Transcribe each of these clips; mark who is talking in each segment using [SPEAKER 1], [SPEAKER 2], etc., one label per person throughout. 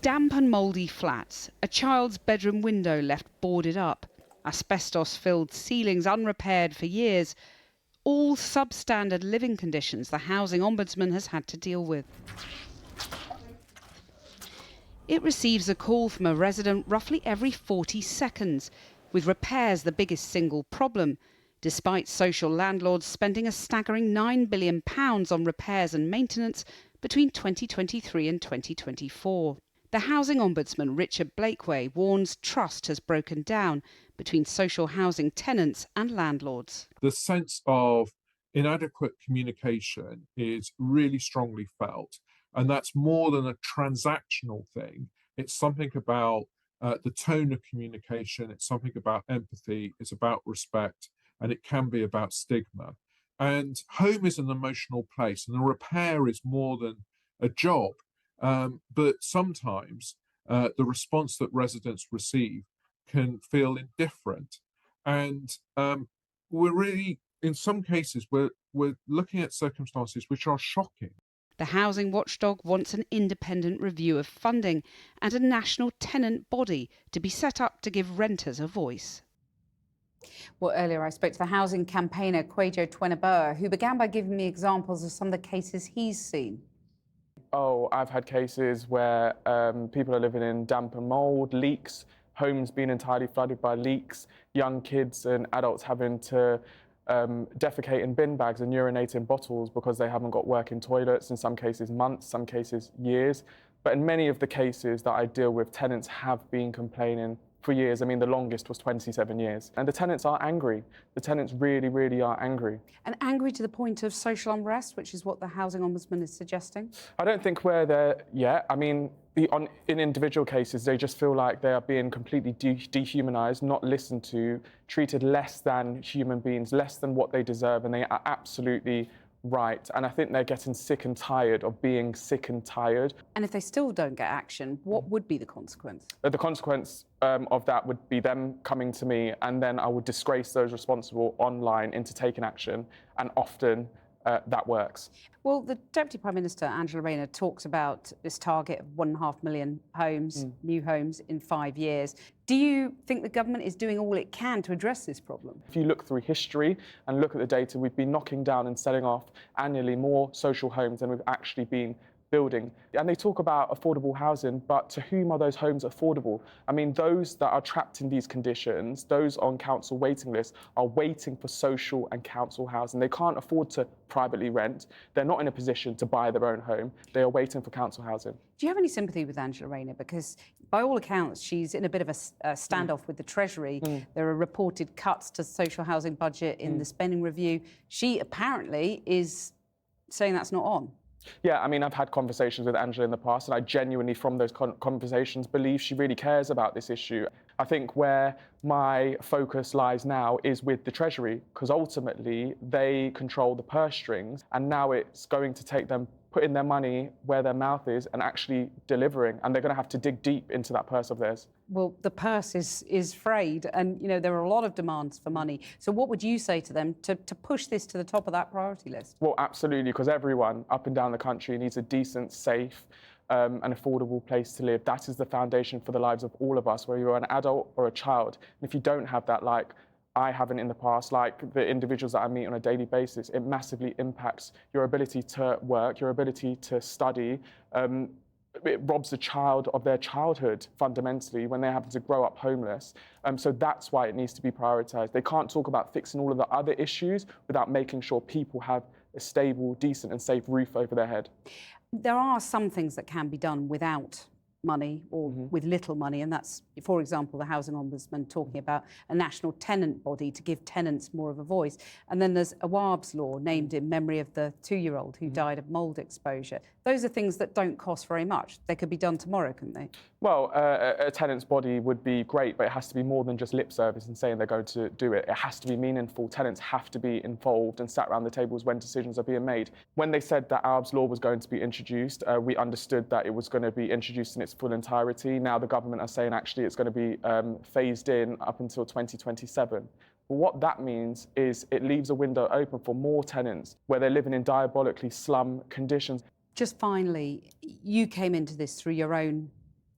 [SPEAKER 1] Damp and mouldy flats, a child's bedroom window left boarded up, asbestos-filled ceilings unrepaired for years, all substandard living conditions the Housing Ombudsman has had to deal with. It receives a call from a resident roughly every 40 seconds, with repairs the biggest single problem, despite social landlords spending a staggering £9 billion on repairs and maintenance between 2023 and 2024. The Housing Ombudsman, Richard Blakeway, warns trust has broken down between social housing tenants and landlords.
[SPEAKER 2] The sense of inadequate communication is really strongly felt, and that's more than a transactional thing. It's something about the tone of communication, it's something about empathy, it's about respect, and it can be about stigma. And home is an emotional place, and the repair is more than a job. But sometimes the response that residents receive can feel indifferent. And we're really, in some cases, we're looking at circumstances which are shocking.
[SPEAKER 1] The housing watchdog wants an independent review of funding and a national tenant body to be set up to give renters a voice.
[SPEAKER 3] Well, earlier I spoke to the housing campaigner Kwajo Tweneboa, who began by giving me examples of some of the cases he's seen.
[SPEAKER 4] Oh, I've had cases where people are living in damp and mould, leaks, homes being entirely flooded by leaks, young kids and adults having to defecate in bin bags and urinate in bottles because they haven't got working toilets, in some cases months, some cases years. But in many of the cases that I deal with, tenants have been complaining for years. I mean, the longest was 27 years. And the tenants are angry. The tenants really, really are angry.
[SPEAKER 3] And angry to the point of social unrest, which is what the Housing Ombudsman is suggesting?
[SPEAKER 4] I don't think we're there yet. I mean, in individual cases, they just feel like they are being completely dehumanised, not listened to, treated less than human beings, less than what they deserve, and they are absolutely right. And I think they're getting sick and tired of being sick and tired.
[SPEAKER 3] And if they still don't get action, what would be the consequence?
[SPEAKER 4] The consequence of that would be them coming to me, and then I would disgrace those responsible online into taking action, and often that works.
[SPEAKER 3] Well, the Deputy Prime Minister, Angela Rayner, talks about this target of 1.5 million homes, new homes in 5 years. Do you think the government is doing all it can to address this problem?
[SPEAKER 4] If you look through history and look at the data, we've been knocking down and selling off annually more social homes than we've actually been building. And they talk about affordable housing, but to whom are those homes affordable? I mean, those that are trapped in these conditions, those on council waiting lists, are waiting for social and council housing. They can't afford to privately rent. They're not in a position to buy their own home. They are waiting for council housing.
[SPEAKER 3] Do you have any sympathy with Angela Rayner? Because by all accounts, she's in a bit of a standoff with the Treasury. There are reported cuts to the social housing budget in the spending review. She apparently is saying that's not on.
[SPEAKER 4] Yeah, I mean, I've had conversations with Angela in the past, and I genuinely, from those conversations, believe she really cares about this issue. I think where my focus lies now is with the Treasury, because ultimately they control the purse strings, and now it's going to take them putting their money where their mouth is and actually delivering, and they're going to have to dig deep into that purse of theirs.
[SPEAKER 3] Well, the purse is frayed, and you know there are a lot of demands for money. So what would you say to them to push this to the top of that priority list?
[SPEAKER 4] Well, absolutely, because everyone up and down the country needs a decent, safe, and affordable place to live. That is the foundation for the lives of all of us, whether you're an adult or a child. And if you don't have that, like I haven't in the past, like the individuals that I meet on a daily basis, it massively impacts your ability to work, your ability to study. It robs the child of their childhood fundamentally when they have to grow up homeless. So that's why it needs to be prioritised. They can't talk about fixing all of the other issues without making sure people have a stable, decent and safe roof over their head.
[SPEAKER 3] There are some things that can be done without money or with little money, and that's, for example, the Housing Ombudsman talking about a national tenant body to give tenants more of a voice. And then there's Awab's law, named in memory of the 2-year-old who died of mould exposure. Those are things that don't cost very much. They could be done tomorrow, couldn't they?
[SPEAKER 4] Well, a tenant's body would be great, but it has to be more than just lip service and saying they're going to do it. It has to be meaningful. Tenants have to be involved and sat around the tables when decisions are being made. When they said that Awab's law was going to be introduced, we understood that it was going to be introduced in its full entirety. Now the government are saying actually it's going to be phased in up until 2027. But what that means is it leaves a window open for more tenants where they're living in diabolically slum conditions.
[SPEAKER 3] Just finally, you came into this through your own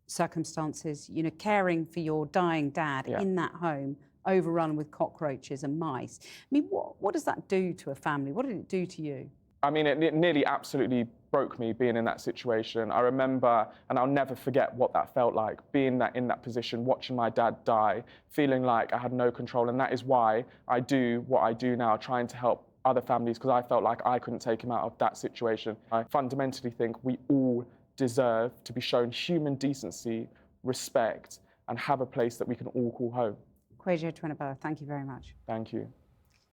[SPEAKER 3] circumstances, you know, caring for your dying dad in that home, overrun with cockroaches and mice. I mean, what does that do to a family? What did it do to you?
[SPEAKER 4] I mean, it nearly absolutely broke me being in that situation. I remember, and I'll never forget what that felt like, being in that position, watching my dad die, feeling like I had no control. And that is why I do what I do now, trying to help other families, because I felt like I couldn't take him out of that situation. I fundamentally think we all deserve to be shown human decency, respect, and have a place that we can all call home.
[SPEAKER 3] Kwajo Tweneboa, thank you very much.
[SPEAKER 4] Thank you.